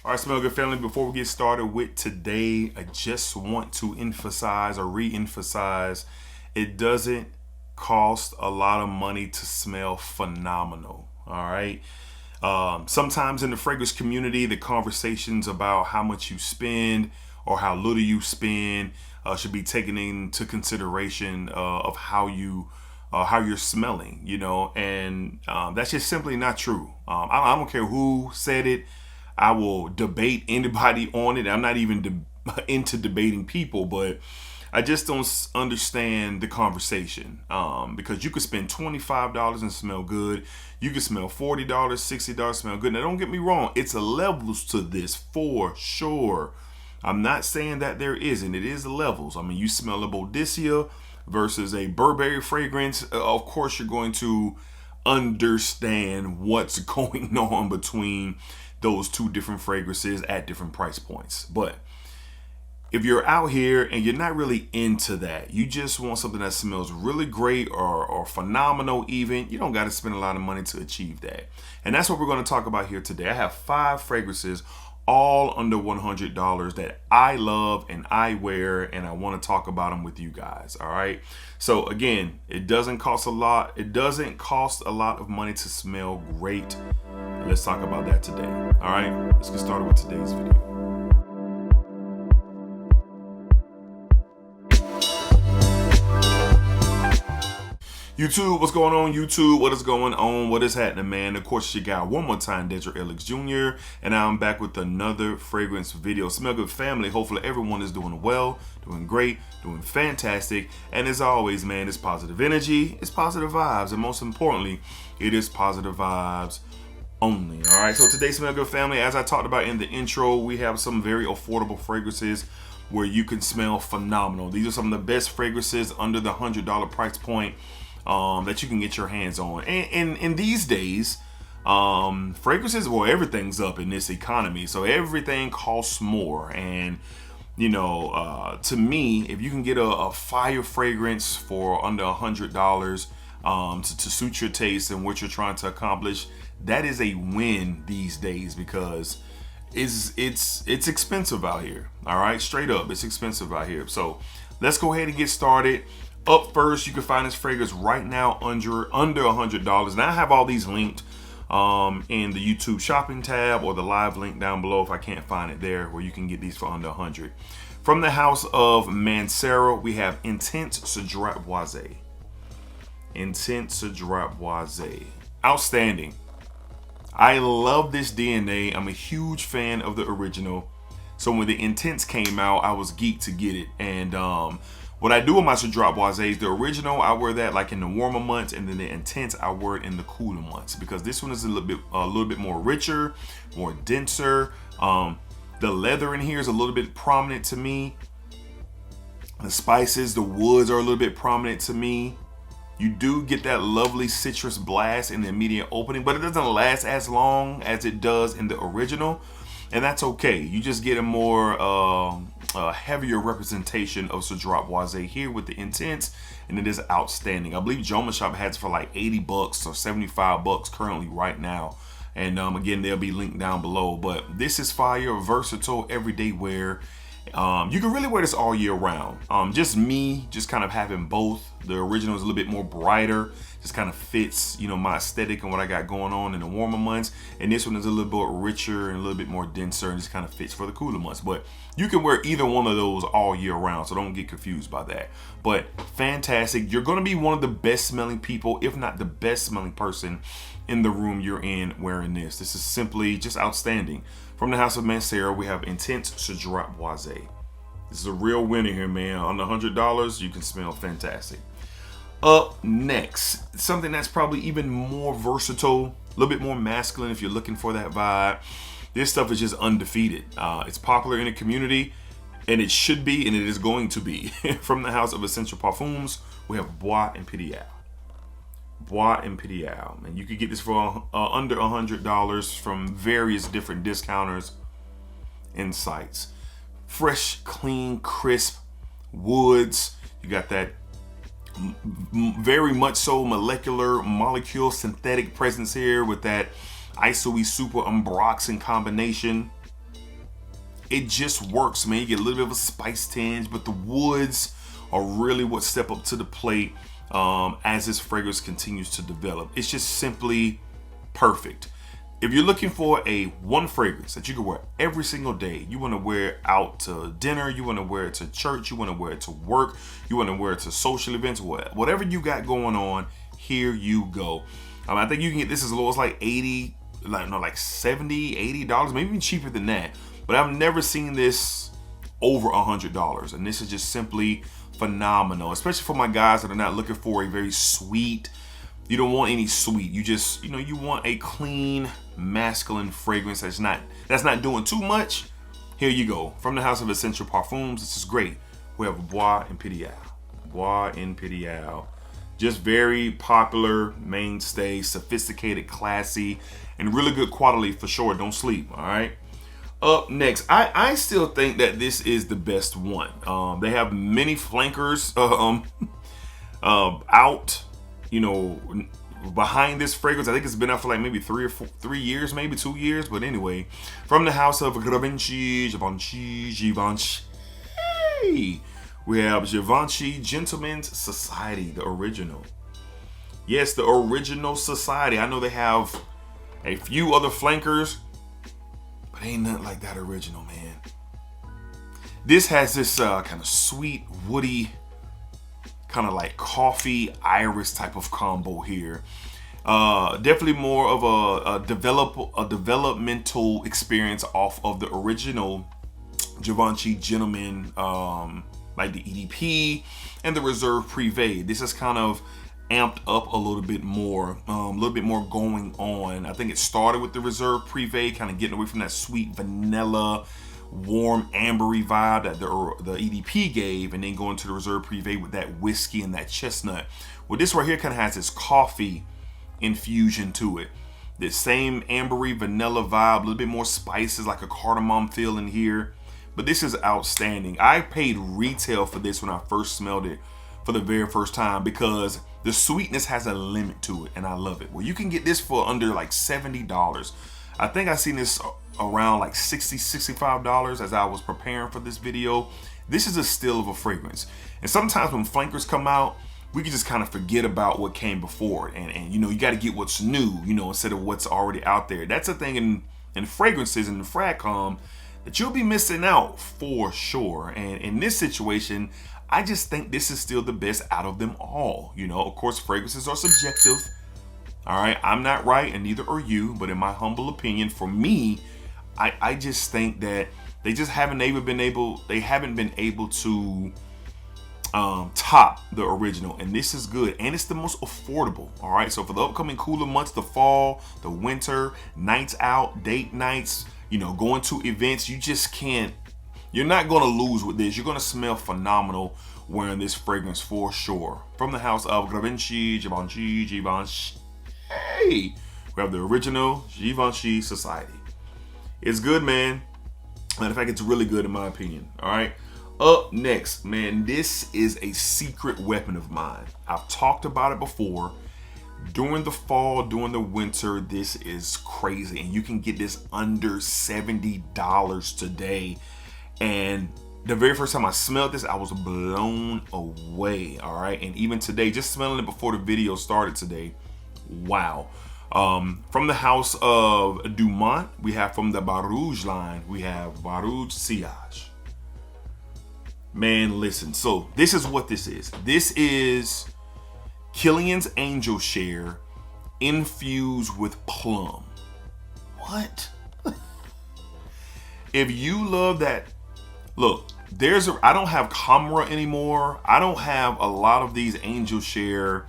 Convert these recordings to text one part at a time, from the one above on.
All right, Smell Good family, before we get started with today, I just want to emphasize or re-emphasize, it doesn't cost a lot of money to smell phenomenal, all right? Sometimes in the fragrance community, the conversations about how much you spend or how little you spend should be taken into consideration of how you're smelling, and that's just simply not true. I don't care who said it. I will debate anybody on it. I'm not even into debating people, but I just don't understand the conversation because you could spend $25 and smell good. You could smell $40, $60, smell good. Now, don't get me wrong. It's levels to this for sure. I'm not saying that there isn't. It is levels. I mean, you smell a Boudicca versus a Burberry fragrance. Of course, you're going to understand what's going on between those two different fragrances at different price points. But if you're out here and you're not really into that, you just want something that smells really great or phenomenal even, you don't got to spend a lot of money to achieve that. And that's what we're going to talk about here today. I have 5 fragrances all under $100 that I love and I wear, and I want to talk about them with you guys. All right. So again, it doesn't cost a lot. It doesn't cost a lot of money to smell great. Let's talk about that today. All right, let's get started with today's video. YouTube, what's going on? YouTube, what is going on? What is happening, man? Of course, you got one more time, DEDRICKHICKSJR, and I'm back with another fragrance video. Smell Good family, hopefully everyone is doing well, doing great, doing fantastic, and as always, man, it's positive energy, it's positive vibes, and most importantly, it is positive vibes only. All right, so today, Smell Good family, as I talked about in the intro, we have some very affordable fragrances where you can smell phenomenal. These are some of the best fragrances under the $100 price point that you can get your hands on. And these days, fragrances, well, everything's up in this economy, so everything costs more. And to me, if you can get a fire fragrance for under $100 to suit your taste and what you're trying to accomplish, that is a win these days, because it's expensive out here. All right, straight up, it's expensive out here. So let's go ahead and get started. Up first, you can find this fragrance right now under $100. Now I have all these linked in the YouTube shopping tab or the live link down below if I can't find it there, where you can get these for under $100. From the house of Mancera, we have Intense Cedrat Bois. Intense Cedrat Bois. Outstanding. I love this DNA. I'm a huge fan of the original. So when the Intense came out, I was geeked to get it. And what I do with my Cedrat Bois is the original, I wear that like in the warmer months, and then the Intense, I wear it in the cooler months, because this one is a little bit more richer, more denser. The leather in here is a little bit prominent to me. The spices, the woods are a little bit prominent to me. You do get that lovely citrus blast in the immediate opening, but it doesn't last as long as it does in the original. And that's okay. You just get a more heavier representation of Cedrat Bois here with the Intense, and it is outstanding. I believe Joma Shop has it for like $80 or $75 currently right now. And again, they'll be linked down below. But this is fire, versatile, everyday wear. You can really wear this all year round. Just kind of having both. The original is a little bit more brighter, just kind of fits, my aesthetic and what I got going on in the warmer months. And this one is a little bit richer and a little bit more denser, and just kind of fits for the cooler months. But you can wear either one of those all year round, so don't get confused by that. But fantastic. You're going to be one of the best smelling people, if not the best smelling person in the room you're in wearing this. This is simply just outstanding. From the house of Mancera, we have Intense Cedrat Bois. This is a real winner here, man. Under $100, you can smell fantastic. Up next, something that's probably even more versatile, a little bit more masculine if you're looking for that vibe. This stuff is just undefeated. It's popular in the community, and it should be, and it is going to be. From the house of Essential Parfums, we have Bois Imperial. Bois Imperial, and you could get this for under $100 from various different discounters and sites. Fresh, clean, crisp woods. You got that very much so molecule synthetic presence here with that isoe super ambroxan combination. it just works, man. You get a little bit of a spice tinge, but the woods are really what step up to the plate as this fragrance continues to develop. It's just simply perfect. If you're looking for a one fragrance that you can wear every single day, you want to wear it out to dinner, you want to wear it to church, you want to wear it to work, you want to wear it to social events, whatever you got going on, here you go. I think you can get this as low as like $80, like $70, $80, maybe even cheaper than that. But I've never seen this over $100, and this is just simply phenomenal, especially for my guys that are not looking for a very sweet. You don't want any sweet. You just, you want a clean, masculine fragrance that's not doing too much. Here you go. From the house of Essential Parfums, this is great. We have Bois Imperial. Bois Imperial. Just very popular, mainstay, sophisticated, classy, and really good quality for sure. Don't sleep, all right? Up next, I still think that this is the best one. They have many flankers out, behind this fragrance. I think it's been out for like maybe 3 years, maybe 2 years. But anyway, from the house of Givenchy, we have Givenchy Gentlemen's Society, the original. Yes, the original society. I know they have a few other flankers, but ain't nothing like that original, man. This has this kind of sweet, woody, kind of like coffee iris type of combo here. Definitely more of a developmental experience off of the original Givenchy Gentleman, like the EDP and the Reserve Privé. This is kind of amped up a little bit more going on. I think it started with the Reserve Privé, kind of getting away from that sweet vanilla, warm ambery vibe that the EDP gave, and then going to the Reserve Privé with that whiskey and that chestnut. Well, this right here kind of has this coffee infusion to it. This same ambery vanilla vibe, a little bit more spices, like a cardamom feel in here. But this is outstanding. I paid retail for this when I first smelled it for the very first time, because the sweetness has a limit to it, and I love it. Well, you can get this for under like $70. I think I seen this around like $60, $65 as I was preparing for this video. This is a steal of a fragrance. And sometimes when flankers come out, we can just kind of forget about what came before. And you got to get what's new, instead of what's already out there. That's a thing in fragrances and the fragcom that you'll be missing out for sure. And in this situation, I just think this is still the best out of them all. Of course, fragrances are subjective. All right, I'm not right, and neither are you. But in my humble opinion, for me, I just think that they haven't been able to top the original, and this is good, and it's the most affordable. All right, so for the upcoming cooler months, the fall, the winter, nights out, date nights, going to events, you're not going to lose with this. You're going to smell phenomenal wearing this fragrance for sure. From the house of Givenchy, Givenchy. Hey, we have the original Givenchy Society. It's good, man. Matter of fact, it's really good in my opinion. All right. Up next, man, this is a secret weapon of mine. I've talked about it before. During the fall, during the winter, this is crazy. And you can get this under $70 today. And the very first time I smelled this, I was blown away. All right. And even today, just smelling it before the video started today, wow. From the house of Dumont, we have from the Barouge line, we have Barouge Silage. Man, listen. So this is what this is. This is Kilian's Angel Share infused with plum. What? If you love that, look, I don't have Camera anymore. I don't have a lot of these Angel Share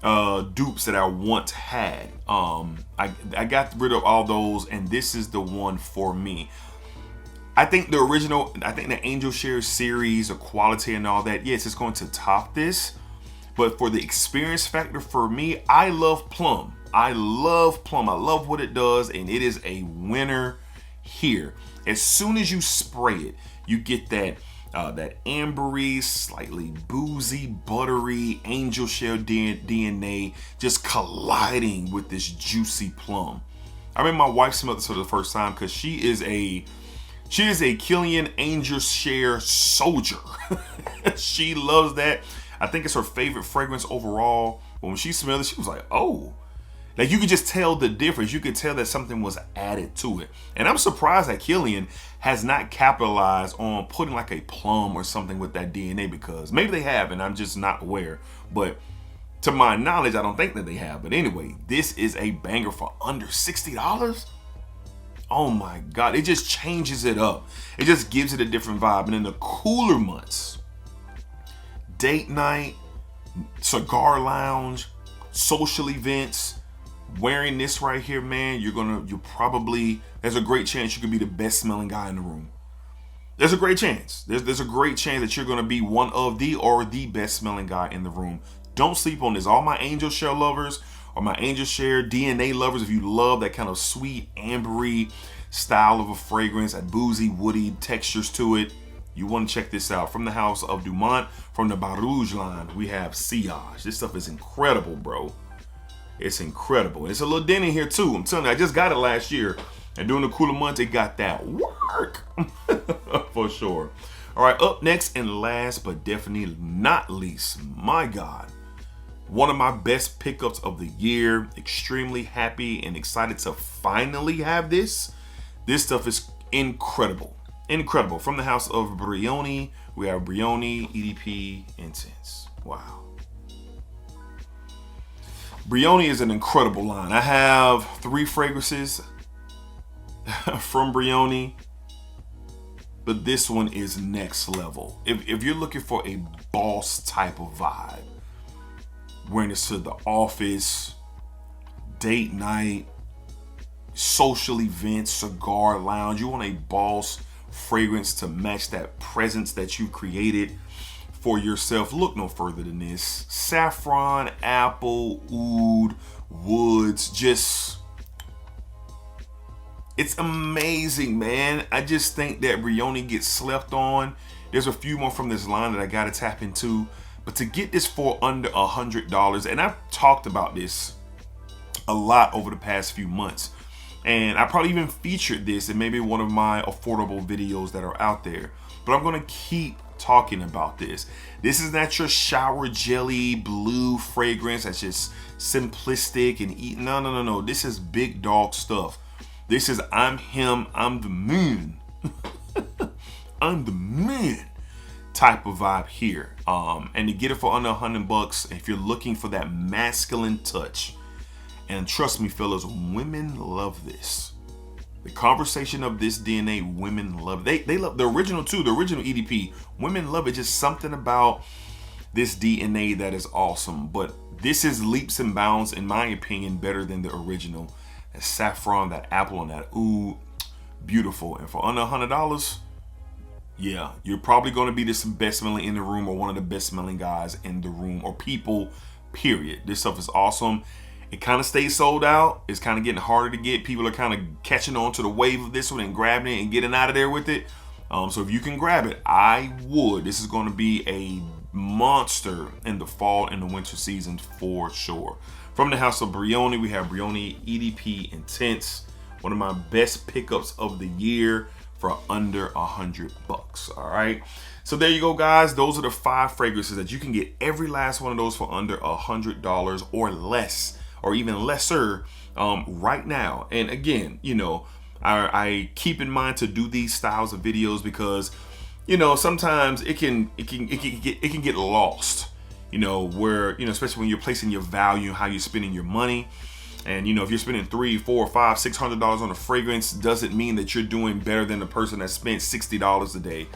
dupes that I once had. I got rid of all those, and this is the one for me. I think the Angel Share series, the quality and all that, yes, it's going to top this. But for the experience factor, for me, I love plum. I love plum. I love what it does, and it is a winner here. As soon as you spray it, you get that ambery, slightly boozy, buttery Angel Share DNA just colliding with this juicy plum. I remember my wife smelled this for the first time because she is a She is a Killian Angel Share soldier. She loves that. I think it's her favorite fragrance overall. But when she smelled it, she was like, oh. Like, you could just tell the difference. You could tell that something was added to it. And I'm surprised that Killian has not capitalized on putting like a plum or something with that DNA, because maybe they have and I'm just not aware. But to my knowledge, I don't think that they have. But anyway, this is a banger for under $60. Oh my God, it just changes it up. It just gives it a different vibe. And in the cooler months, date night, cigar lounge, social events, wearing this right here, man, there's a great chance you could be the best smelling guy in the room. There's a great chance. There's a great chance that you're gonna be one of the or the best smelling guy in the room. Don't sleep on this. All my Angel Share lovers, or my Angel Share DNA lovers, if you love that kind of sweet, ambery style of a fragrance, that boozy, woody textures to it, you want to check this out. From the house of Dumont, from the Barouge line, we have Silage. This stuff is incredible, bro. It's incredible. It's a little dent in here too. I'm telling you, I just got it last year, and during the cooler months, it got that work for sure. All right, up next and last but definitely not least, my God, one of my best pickups of the year. Extremely happy and excited to finally have this. This stuff is incredible. Incredible. From the house of Brioni, we have Brioni EDP Intense. Wow. Brioni is an incredible line. I have 3 fragrances from Brioni, but this one is next level. If you're looking for a boss type of vibe, wearing this to the office, date night, social events, cigar lounge, you want a boss fragrance to match that presence that you created for yourself, look no further than this. Saffron, apple, oud, woods, it's amazing, man. I just think that Brioni gets slept on. There's a few more from this line that I gotta tap into. But to get this for under $100, and I've talked about this a lot over the past few months, and I probably even featured this in maybe one of my affordable videos that are out there, but I'm gonna keep talking about this. This is not your shower jelly blue fragrance that's just simplistic and eat. No. This is big dog stuff. This is I'm him, I'm the man. I'm the man type of vibe here. And to get it for under $100, if you're looking for that masculine touch, and trust me, fellas, women love this. The conversation of this DNA, women love. They love the original too, the original EDP. Women love it. Just something about this DNA that is awesome. But this is leaps and bounds, in my opinion, better than the original. That saffron, that apple, and that ooh, beautiful. And for under $100, yeah, you're probably going to be the best smelling in the room, or one of the best smelling guys in the room, or people, period. This stuff is awesome. It kind of stays sold out. It's kind of getting harder to get. People are kind of catching on to the wave of this one and grabbing it and getting out of there with it. So if you can grab it, I would. This is going to be a monster in the fall and the winter season for sure. From the house of Brioni, we have Brioni EDP Intense, one of my best pickups of the year for under $100. All right. So there you go, guys. Those are the 5 fragrances that you can get every last one of those for under $100 or less, or even lesser, right now. And again, you know, I keep in mind to do these styles of videos because, you know, sometimes it can get lost, you know, where, you know, especially when you're placing your value, how you're spending your money. And, you know, if you're spending $300, $400, $500, $600 on a fragrance, doesn't mean that you're doing better than the person that spent $60 a day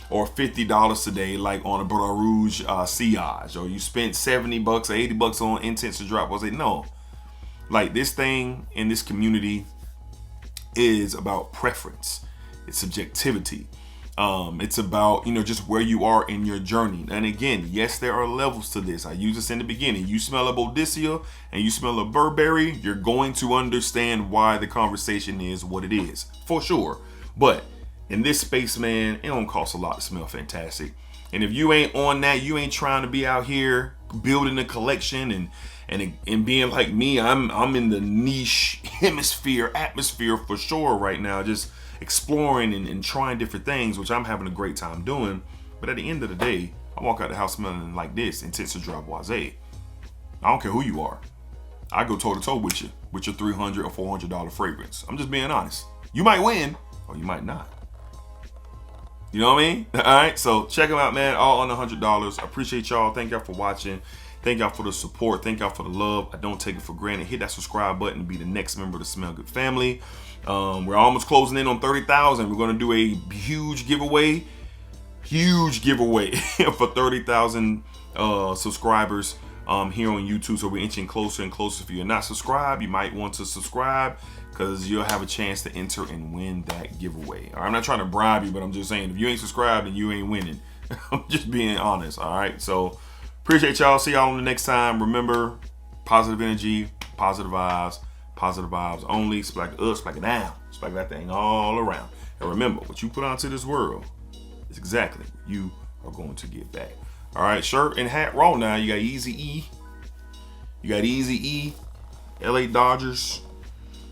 or $50 a day, like on a Barouge Silage, or you spent $70 or $80 on Intense to Drop. Was it? No. Like, this thing in this community is about preference. It's subjectivity. It's about, you know, just where you are in your journey. And again, yes, there are levels to this. I used this in the beginning. You smell a Boudicca and you smell a Burberry, you're going to understand why the conversation is what it is, for sure. But in this space, man, it don't cost a lot to smell fantastic. And if you ain't on that, you ain't trying to be out here building a collection and being like me, I'm in the niche atmosphere for sure right now. Just exploring and trying different things, which I'm having a great time doing. But at the end of the day, I walk out the house smelling like this, Intense Cedrat Bois. I don't care who you are. I go toe to toe with you with your $300 or $400 fragrance. I'm just being honest. You might win or you might not. You know what I mean? All right, so check them out, man. All under $100. I appreciate y'all. Thank y'all for watching. Thank y'all for the support. Thank y'all for the love. I don't take it for granted. Hit that subscribe button. Be the next member of the Smell Good family. We're almost closing in on 30,000. We're going to do a huge giveaway. For 30,000 subscribers here on YouTube. So we're inching closer and closer. If you're not subscribed, you might want to subscribe, because you'll have a chance to enter and win that giveaway. All right, I'm not trying to bribe you, but I'm just saying, if you ain't subscribed, then you ain't winning. I'm just being honest. All right, so appreciate y'all. See y'all on the next time. Remember, positive energy, positive vibes only. Splack it up, splack it down, splack that thing all around. And remember, what you put onto this world is exactly what you are going to get back. All right, shirt and hat raw now. You got Easy E. LA Dodgers.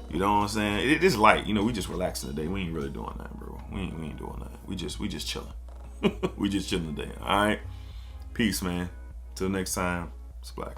You know what I'm saying? It is light. You know, we just relaxing today. We ain't really doing that, bro. We ain't doing that. We just chilling. We just chilling today. All right. Peace, man. Till next time. It's Black.